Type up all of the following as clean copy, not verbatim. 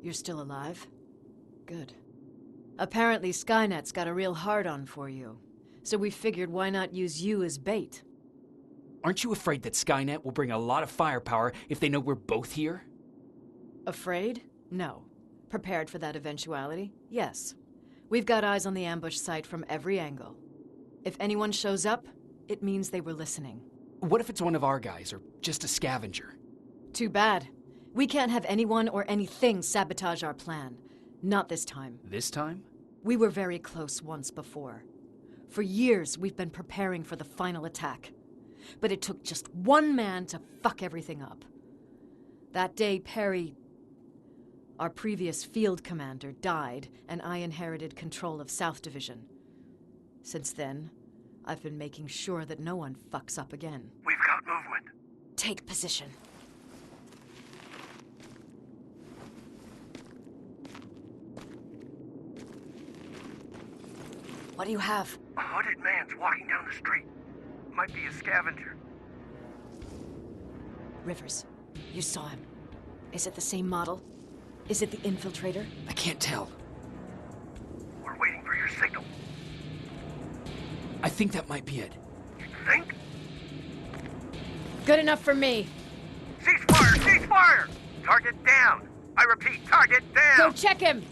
You're still alive? Good. Apparently Skynet's got a real hard-on for you. So we figured why not use you as bait? Aren't you afraid that Skynet will bring a lot of firepower if they know we're both here? Afraid? No. Prepared for that eventuality? Yes. We've got eyes on the ambush site from every angle. If anyone shows up, it means they were listening. What if it's one of our guys, or just a scavenger? Too bad. We can't have anyone or anything sabotage our plan. Not this time. This time? We were very close once before. For years, we've been preparing for the final attack. But it took just one man to fuck everything up. That day, Perry, our previous field commander, died, and I inherited control of South Division. Since then, I've been making sure that no one fucks up again. We've got movement. Take position. What do you have? A hooded man's walking down the street. Might be a scavenger. Rivers, you saw him. Is it the same model? Is it the infiltrator? I can't tell. We're waiting for your signal. I think that might be it. You think? Good enough for me. Cease fire! Cease fire! Target down! I repeat, target down! Go check him!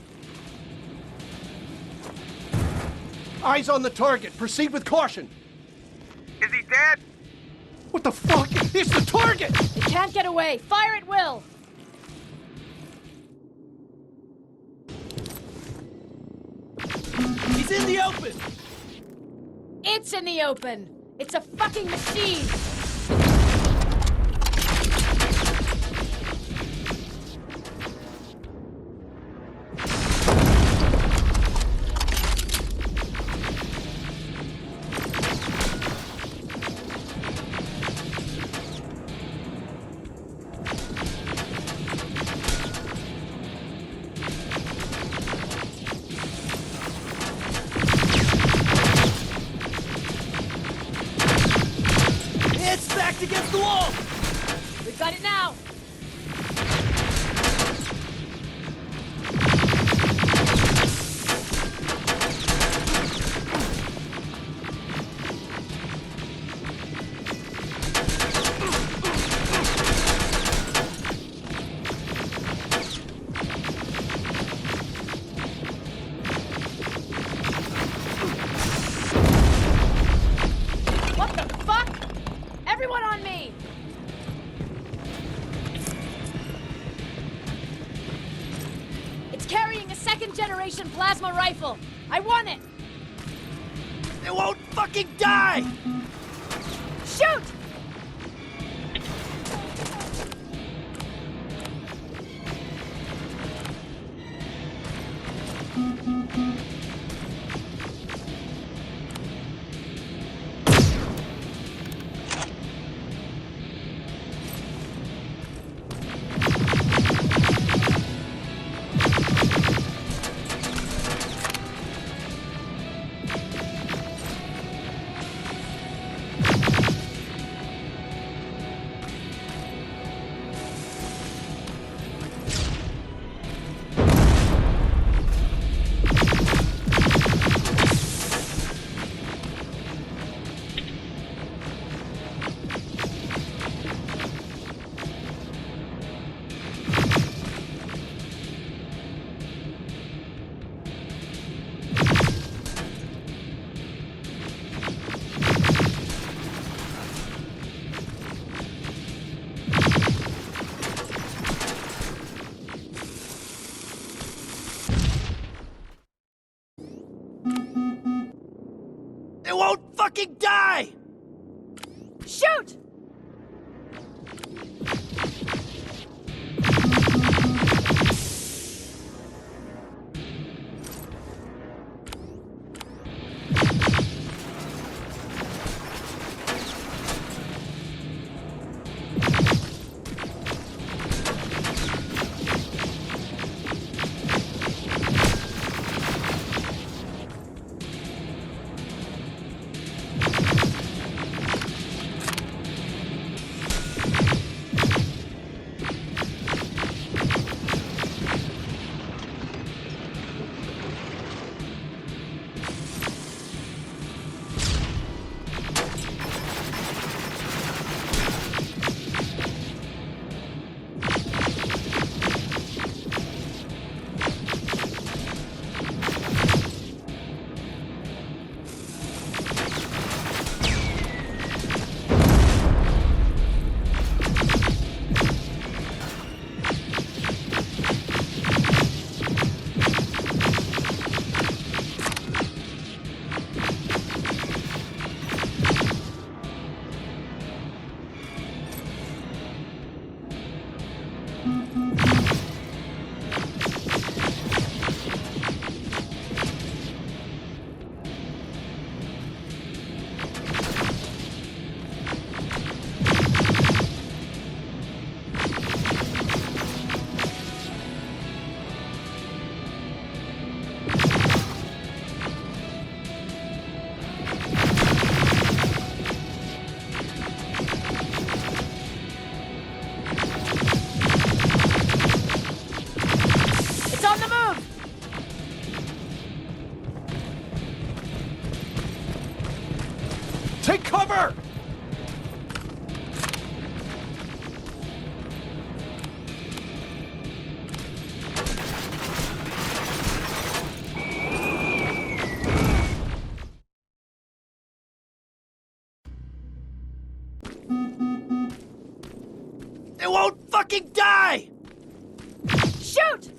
Eyes on the target. Proceed with caution. Is he dead? What the fuck? It's the target! It can't get away. Fire at will! He's in the open! It's in the open! It's a fucking machine! Against the wall! We've got it now! What the fuck? Everyone on me! It's carrying a second-generation plasma rifle. I want it! They won't fucking die! Shoot! They won't fucking die! Shoot! Take cover! It won't fucking die! Shoot!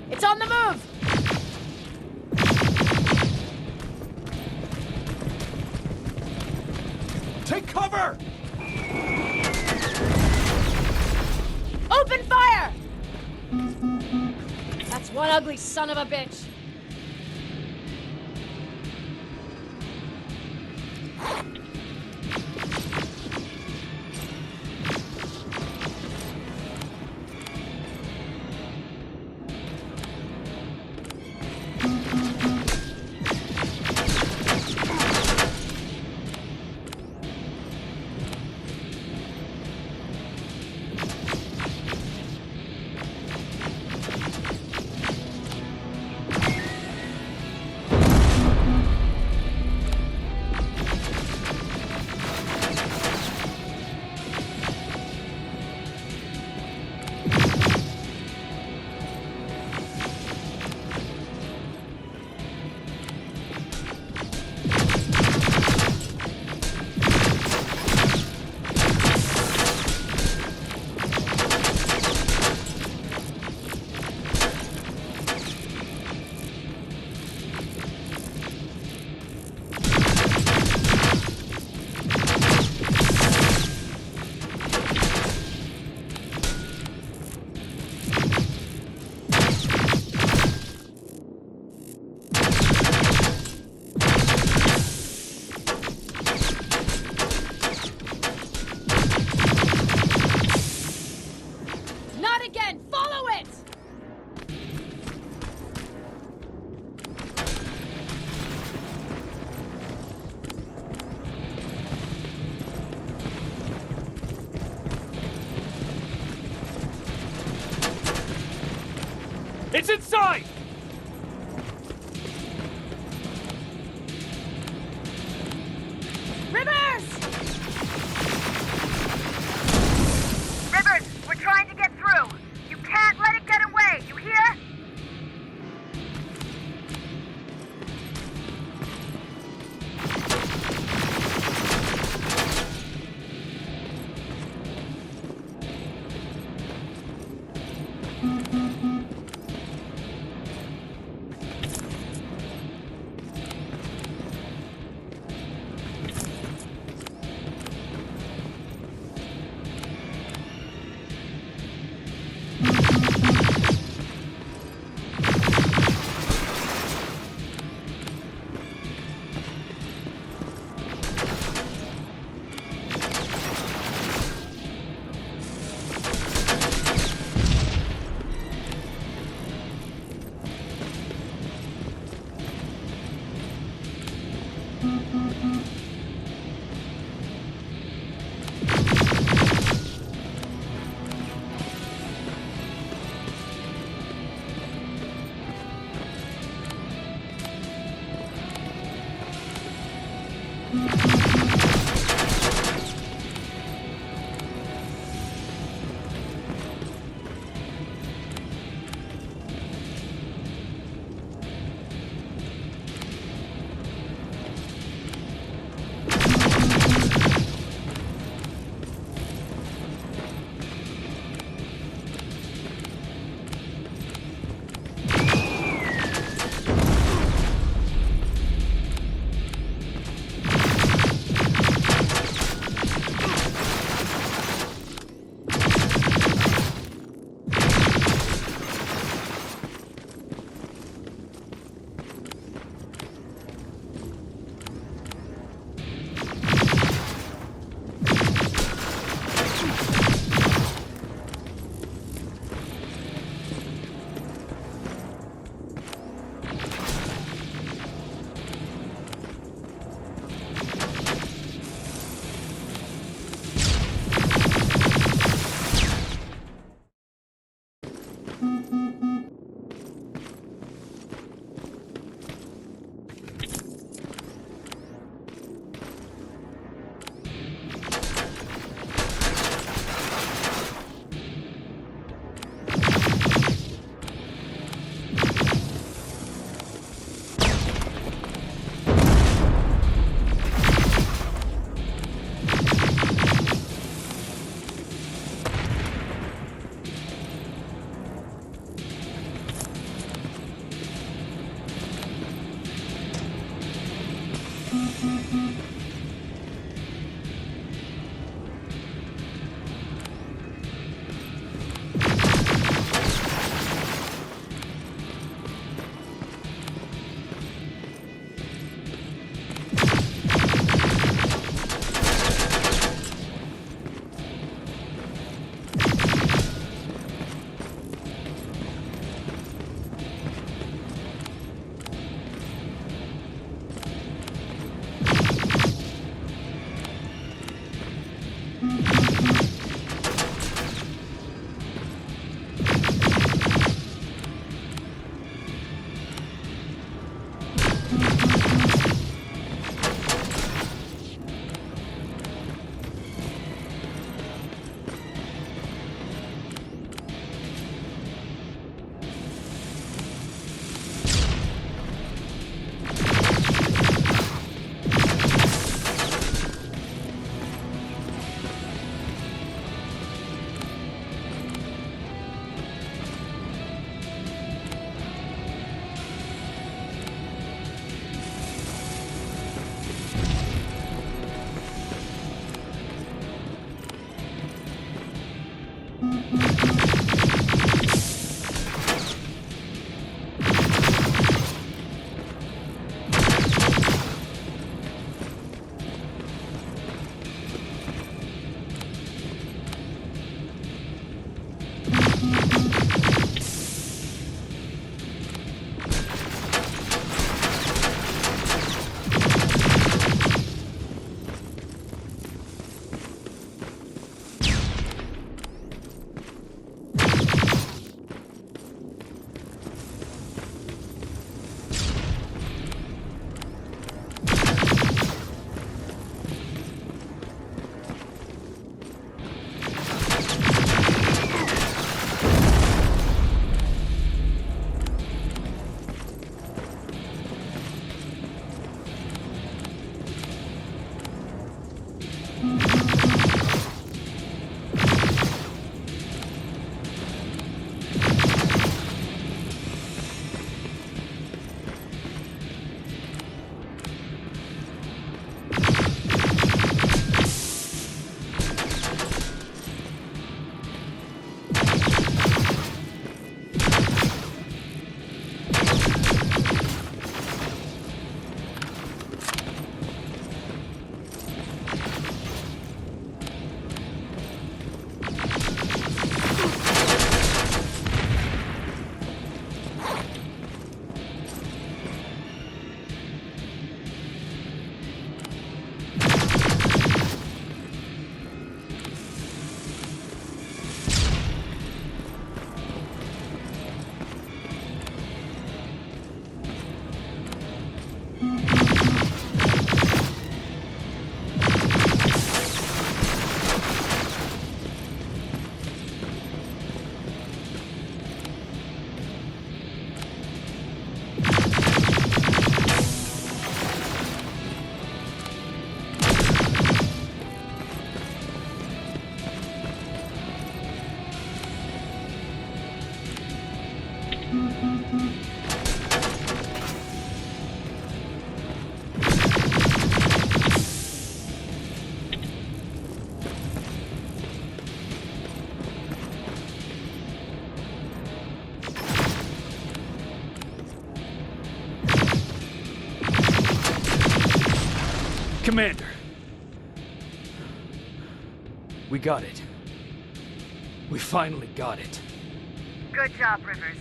It's on the move! Take cover! Open fire! That's one ugly son of a bitch. Not again! Follow it! It's inside! Rivers! Rivers, we're trying to get through. You can't let it get away, you hear? Commander! We got it. We finally got it. Good job, Rivers.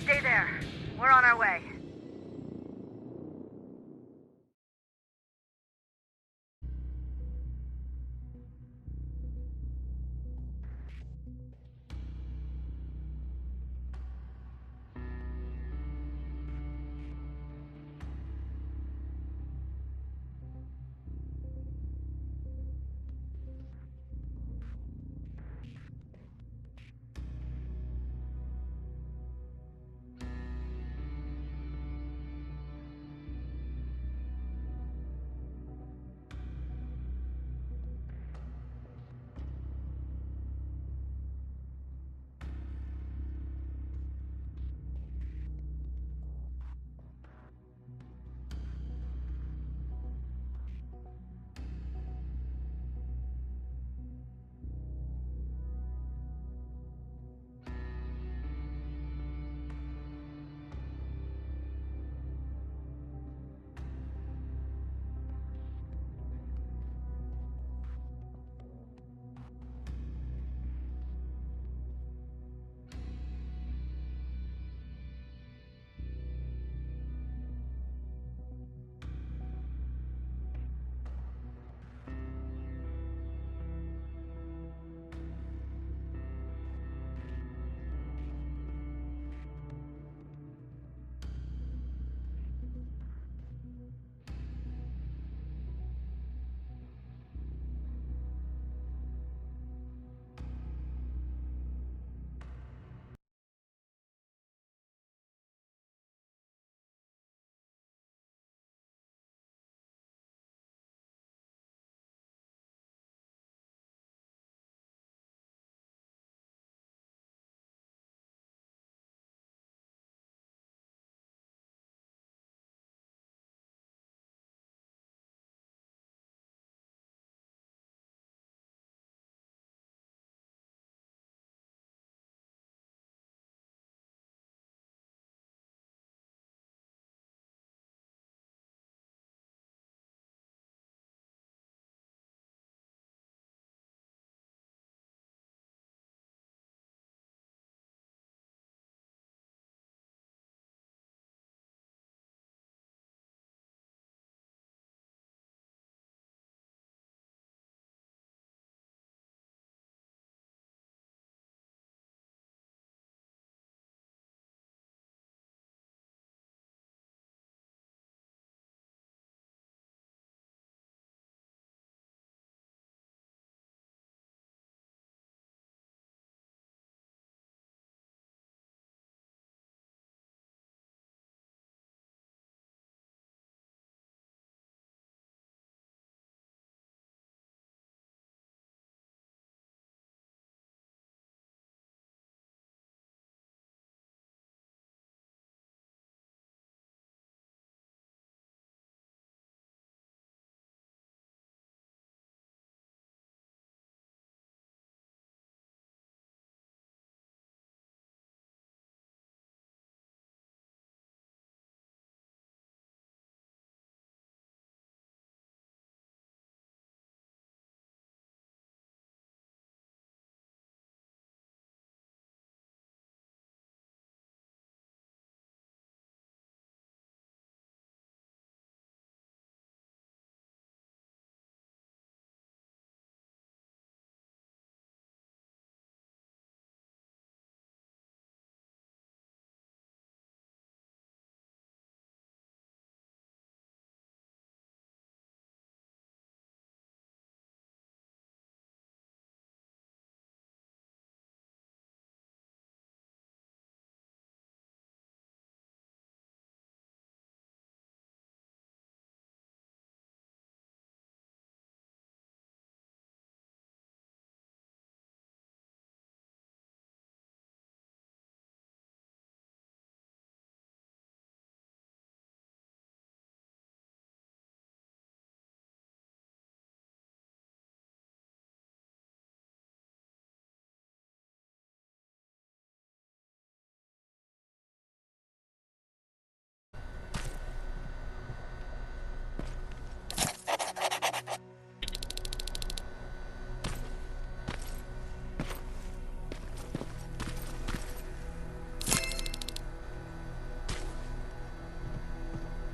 Stay there. We're on our way.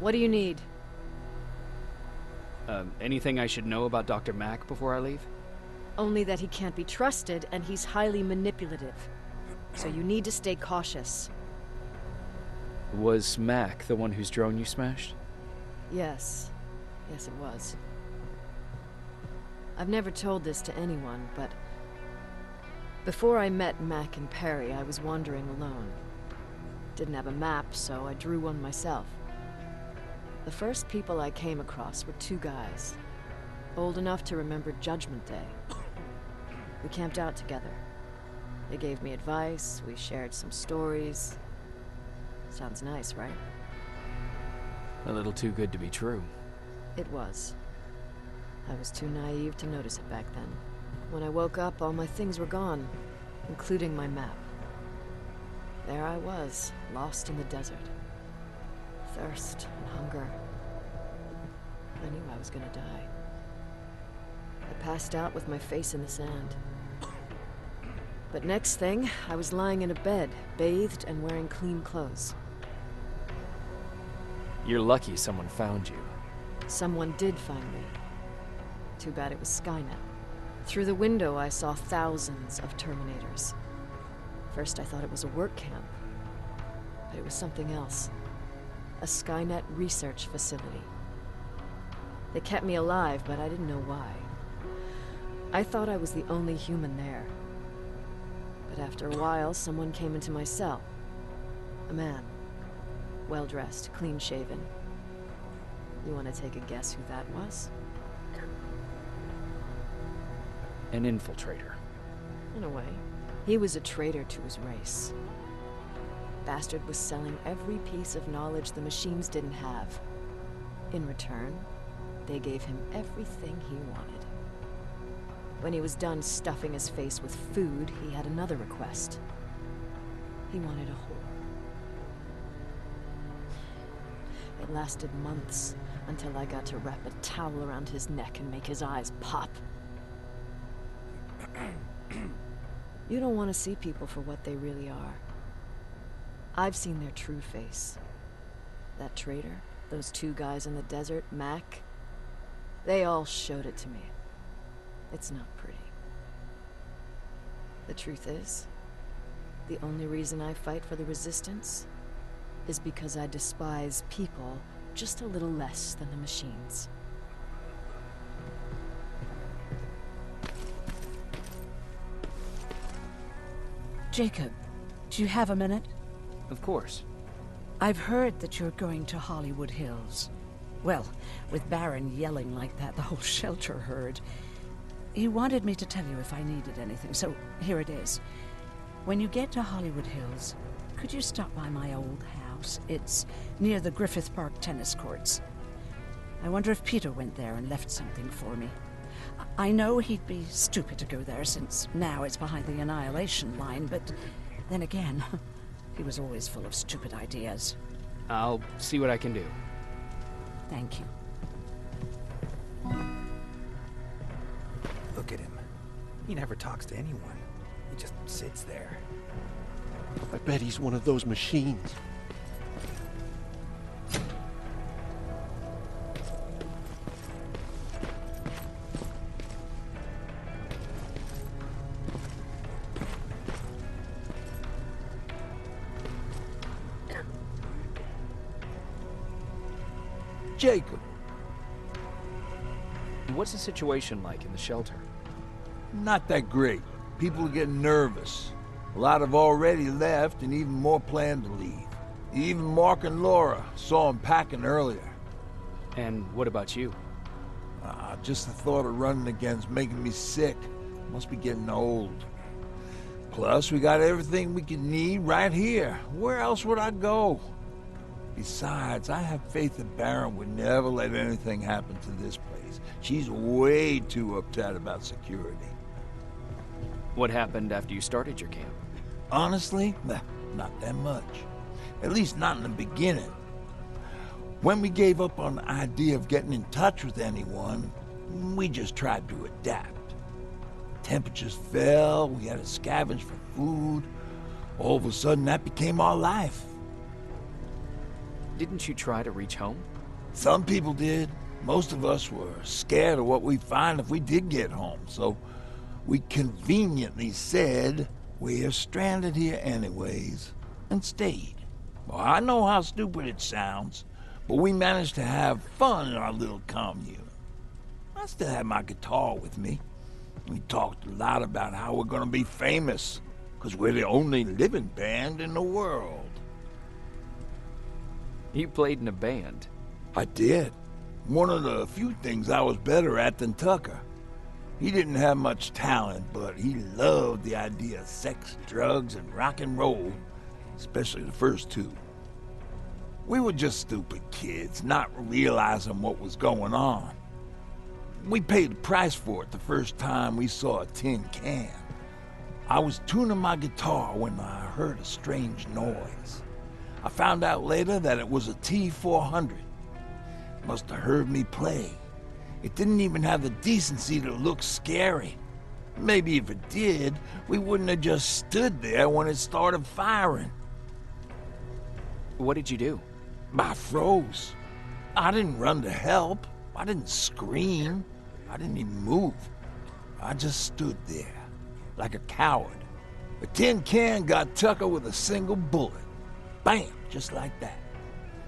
What do you need? Anything I should know about Dr. Mack before I leave? Only that he can't be trusted and he's highly manipulative. So you need to stay cautious. Was Mack the one whose drone you smashed? Yes. Yes, it was. I've never told this to anyone, but before I met Mac and Perry, I was wandering alone. Didn't have a map, so I drew one myself. The first people I came across were two guys, old enough to remember Judgment Day. We camped out together. They gave me advice, we shared some stories. Sounds nice, right? A little too good to be true. It was. I was too naive to notice it back then. When I woke up, all my things were gone, including my map. There I was, lost in the desert. Thirst and hunger. I knew I was gonna die. I passed out with my face in the sand. But next thing, I was lying in a bed, bathed and wearing clean clothes. You're lucky someone found you. Someone did find me. Too bad it was Skynet. Through the window, I saw thousands of Terminators. First, I thought it was a work camp. But it was something else. A Skynet research facility. They kept me alive, but I didn't know why. I thought I was the only human there. But after a while, someone came into my cell. A man. Well-dressed, clean-shaven. You want to take a guess who that was? An infiltrator. In a way. He was a traitor to his race. Bastard was selling every piece of knowledge the machines didn't have. In return, they gave him everything he wanted. When he was done stuffing his face with food, he had another request. He wanted a whore. It lasted months, until I got to wrap a towel around his neck and make his eyes pop. You don't want to see people for what they really are. I've seen their true face. That traitor, those two guys in the desert, Mac, they all showed it to me. It's not pretty. The truth is, the only reason I fight for the Resistance is because I despise people just a little less than the machines. Jacob, do you have a minute? Of course. I've heard that you're going to Hollywood Hills. Well, with Baron yelling like that, the whole shelter heard. He wanted me to tell you if I needed anything, so here it is. When you get to Hollywood Hills, could you stop by my old house? It's near the Griffith Park tennis courts. I wonder if Peter went there and left something for me. I know he'd be stupid to go there, since now it's behind the Annihilation line, but then again, he was always full of stupid ideas. I'll see what I can do. Thank you. Look at him. He never talks to anyone. He just sits there. I bet he's one of those machines. Jacob. What's the situation like in the shelter? Not that great. People are getting nervous. A lot have already left, and even more plan to leave. Even Mark and Laura saw him packing earlier. And what about you? Just the thought of running again's making me sick. Must be getting old. Plus, we got everything we could need right here. Where else would I go? Besides, I have faith that Baron would never let anything happen to this place. She's way too uptight about security. What happened after you started your camp? Honestly, not that much. At least not in the beginning. When we gave up on the idea of getting in touch with anyone, we just tried to adapt. Temperatures fell, we had to scavenge for food. All of a sudden, that became our life. Didn't you try to reach home? Some people did. Most of us were scared of what we'd find if we did get home, so we conveniently said we're stranded here anyways, and stayed. Well, I know how stupid it sounds, but we managed to have fun in our little commune. I still had my guitar with me. We talked a lot about how we're gonna be famous, because we're the only living band in the world. You played in a band. I did. One of the few things I was better at than Tucker. He didn't have much talent, but he loved the idea of sex, drugs, and rock and roll, especially the first two. We were just stupid kids, not realizing what was going on. We paid the price for it the first time we saw a tin can. I was tuning my guitar when I heard a strange noise. I found out later that it was a T-400. Must have heard me play. It didn't even have the decency to look scary. Maybe if it did, we wouldn't have just stood there when it started firing. What did you do? I froze. I didn't run to help. I didn't scream. I didn't even move. I just stood there, like a coward. A tin can got Tucker with a single bullet. Bam! Just like that.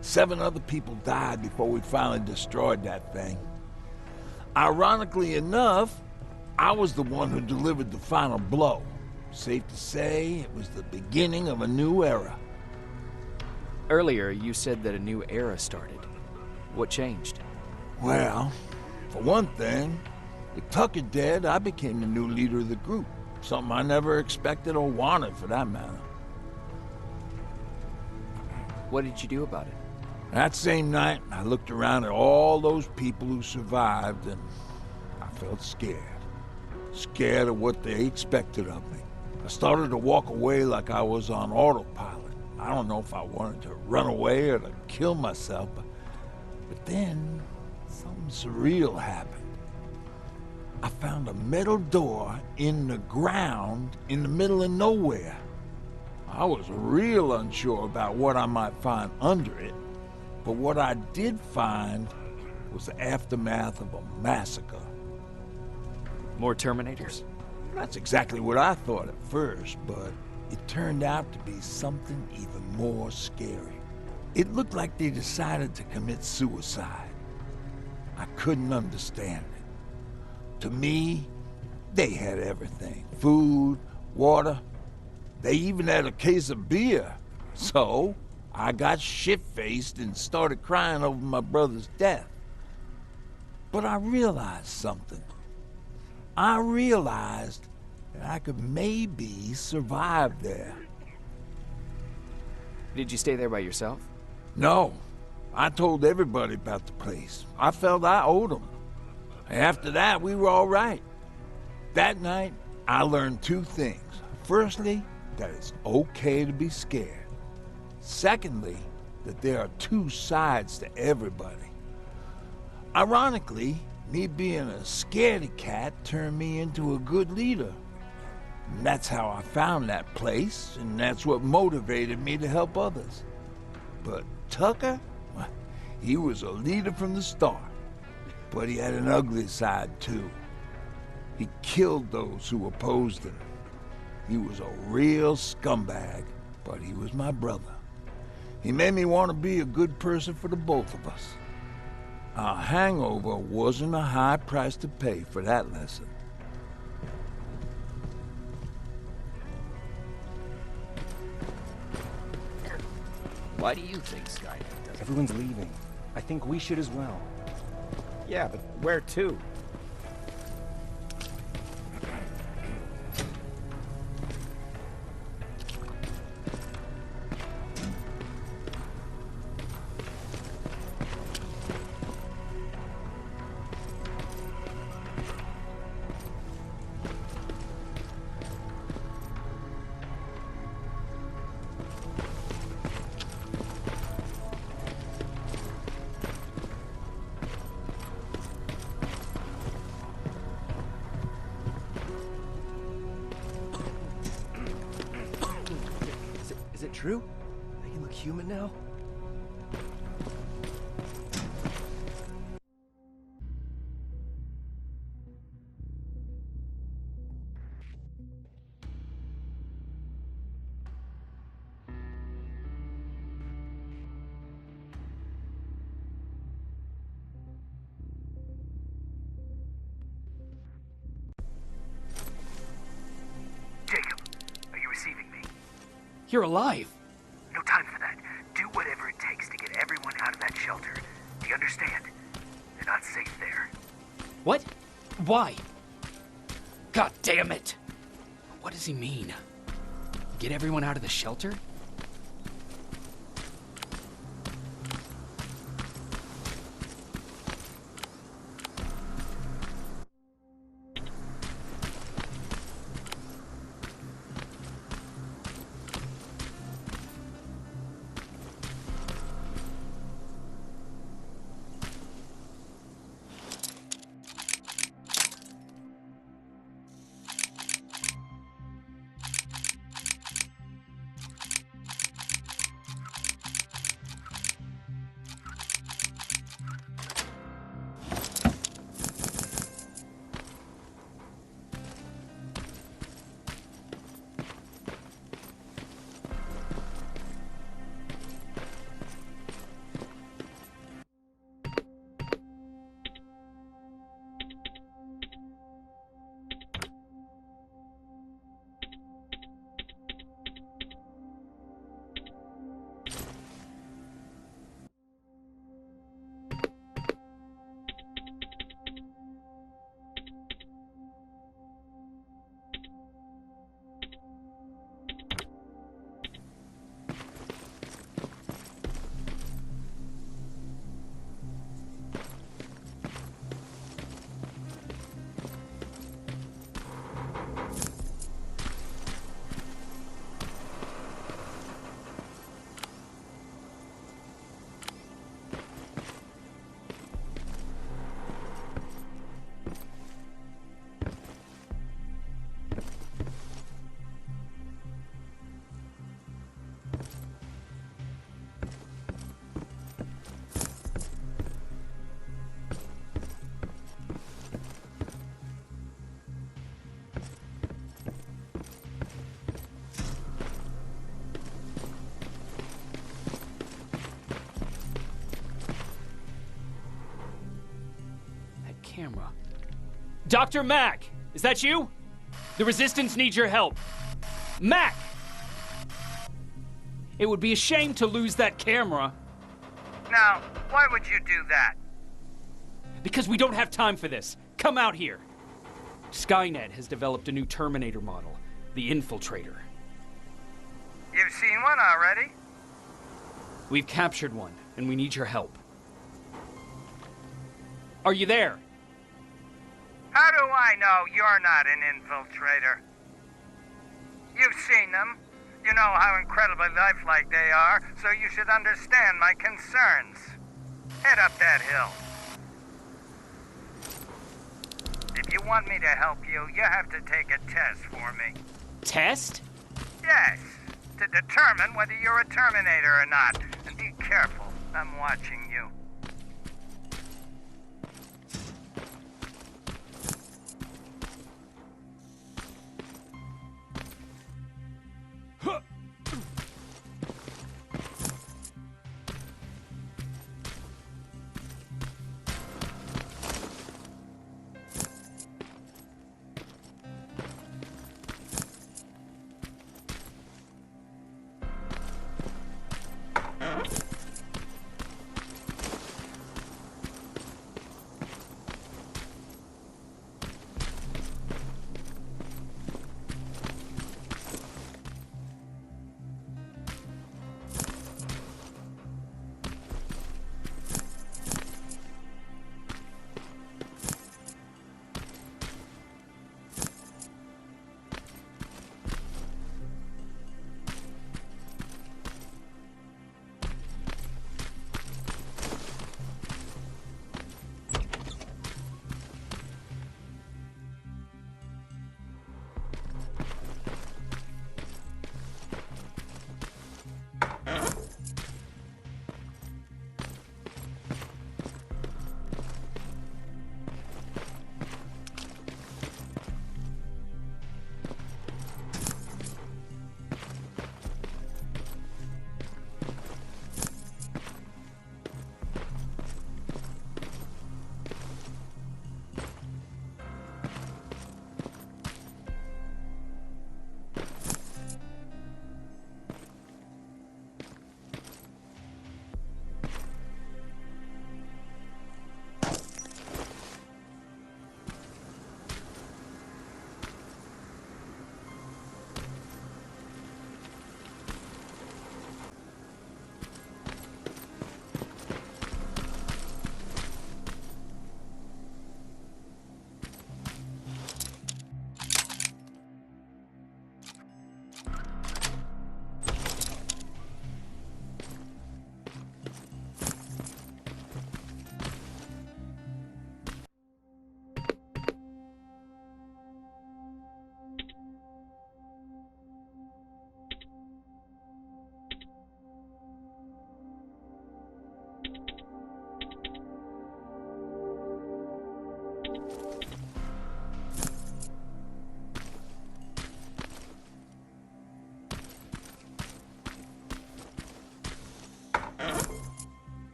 7 other people died before we finally destroyed that thing. Ironically enough, I was the one who delivered the final blow. Safe to say, it was the beginning of a new era. Earlier, you said that a new era started. What changed? Well, for one thing, with Tucker dead, I became the new leader of the group. Something I never expected or wanted, for that matter. What did you do about it? That same night, I looked around at all those people who survived, and I felt scared. Scared of what they expected of me. I started to walk away like I was on autopilot. I don't know if I wanted to run away or to kill myself, but then something surreal happened. I found a metal door in the ground in the middle of nowhere. I was real unsure about what I might find under it, but what I did find was the aftermath of a massacre. More Terminators? That's exactly what I thought at first, but it turned out to be something even more scary. It looked like they decided to commit suicide. I couldn't understand it. To me, they had everything. Food, water. They even had a case of beer. So, I got shit-faced and started crying over my brother's death. But I realized something. I realized that I could maybe survive there. Did you stay there by yourself? No. I told everybody about the place. I felt I owed them. After that, we were all right. That night, I learned 2 things. Firstly, that it's okay to be scared. Secondly, that there are 2 sides to everybody. Ironically, me being a scaredy cat turned me into a good leader. And that's how I found that place, and that's what motivated me to help others. But Tucker, well, he was a leader from the start. But he had an ugly side, too. He killed those who opposed him. He was a real scumbag, but he was my brother. He made me want to be a good person for the both of us. A hangover wasn't a high price to pay for that lesson. Why do you think Skynet does it? Everyone's leaving. I think we should as well. Yeah, but where to? Is it true? I can look human now? You're alive. No time for that. Do whatever it takes to get everyone out of that shelter. Do you understand? They're not safe there. What? Why? God damn it! What does he mean? Get everyone out of the shelter? Camera. Dr. Mack! Is that you? The Resistance needs your help. Mack! It would be a shame to lose that camera. Now, why would you do that? Because we don't have time for this. Come out here. Skynet has developed a new Terminator model, the Infiltrator. You've seen one already? We've captured one, and we need your help. Are you there? How do I know you're not an infiltrator? You've seen them. You know how incredibly lifelike they are, so you should understand my concerns. Head up that hill. If you want me to help you, you have to take a test for me. Test? Yes, to determine whether you're a Terminator or not. And be careful, I'm watching you.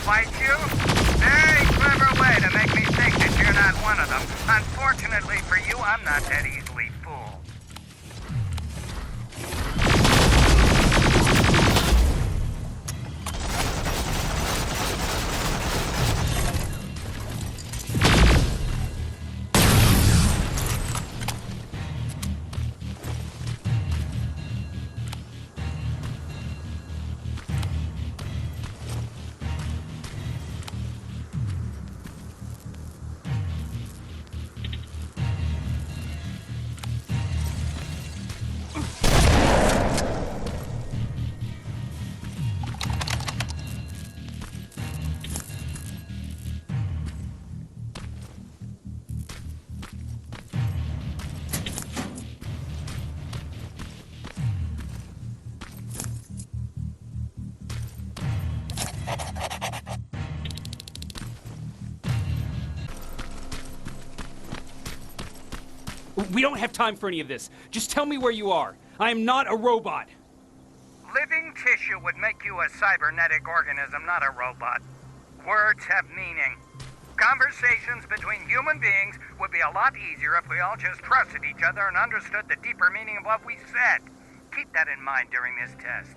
fight you? Very clever way to make me think that you're not one of them. Unfortunately for you, I'm not that easily fooled. We don't have time for any of this. Just tell me where you are. I am not a robot. Living tissue would make you a cybernetic organism, not a robot. Words have meaning. Conversations between human beings would be a lot easier if we all just trusted each other and understood the deeper meaning of what we said. Keep that in mind during this test.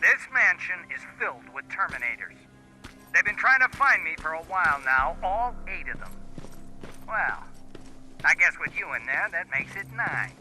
This mansion is filled with Terminators. They've been trying to find me for a while now, all 8 of them. Well, I guess with you in there, that makes it 9.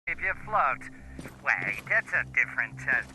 If you float. Wait, that's a different test.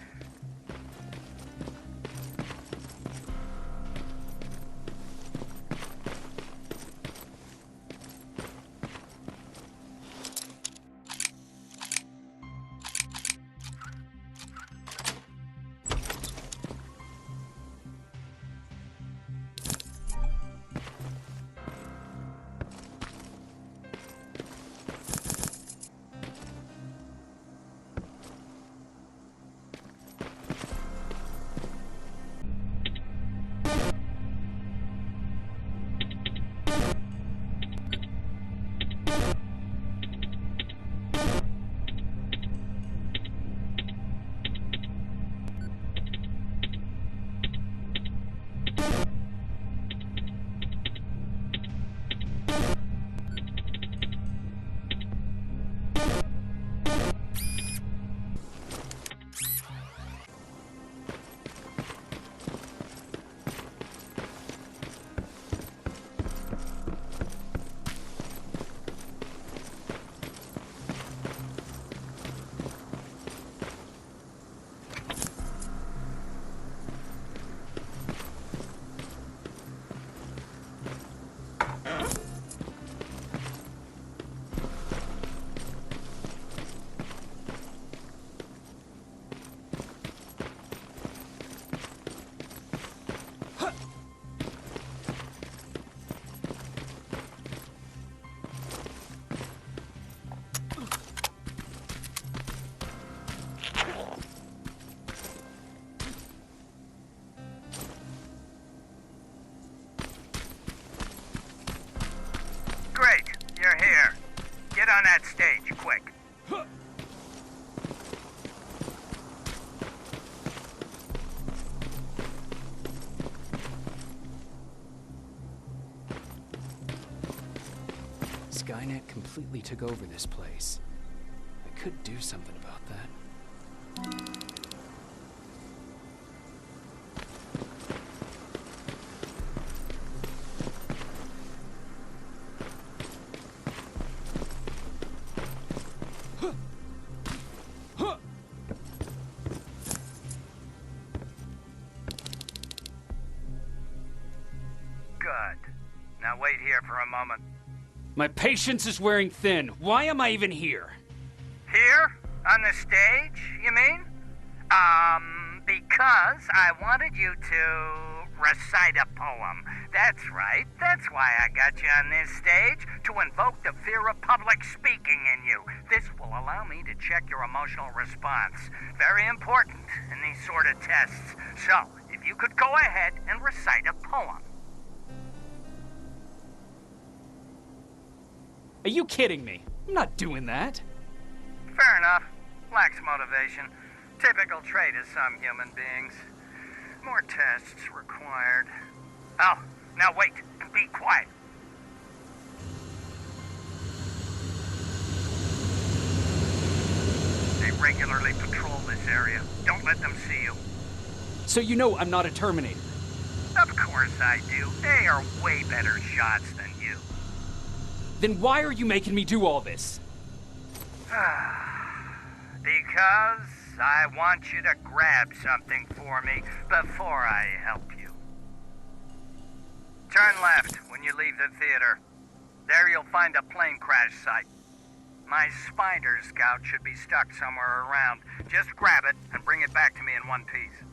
Skynet completely took over this place. I could do something about that. Good. Now wait here for a moment. My patience is wearing thin. Why am I even here? Here? On the stage, you mean? Because I wanted you to recite a poem. That's right. That's why I got you on this stage, to invoke the fear of public speaking in you. This will allow me to check your emotional response. Very important in these sort of tests. So, if you could go ahead and recite a poem. Are you kidding me? I'm not doing that. Fair enough. Lacks motivation. Typical trait of some human beings. More tests required. Oh, now wait. Be quiet. They regularly patrol this area. Don't let them see you. So you know I'm not a Terminator. Of course I do. They are way better shots than you. Then why are you making me do all this? Because I want you to grab something for me before I help you. Turn left when you leave the theater. There you'll find a plane crash site. My spider scout should be stuck somewhere around. Just grab it and bring it back to me in one piece.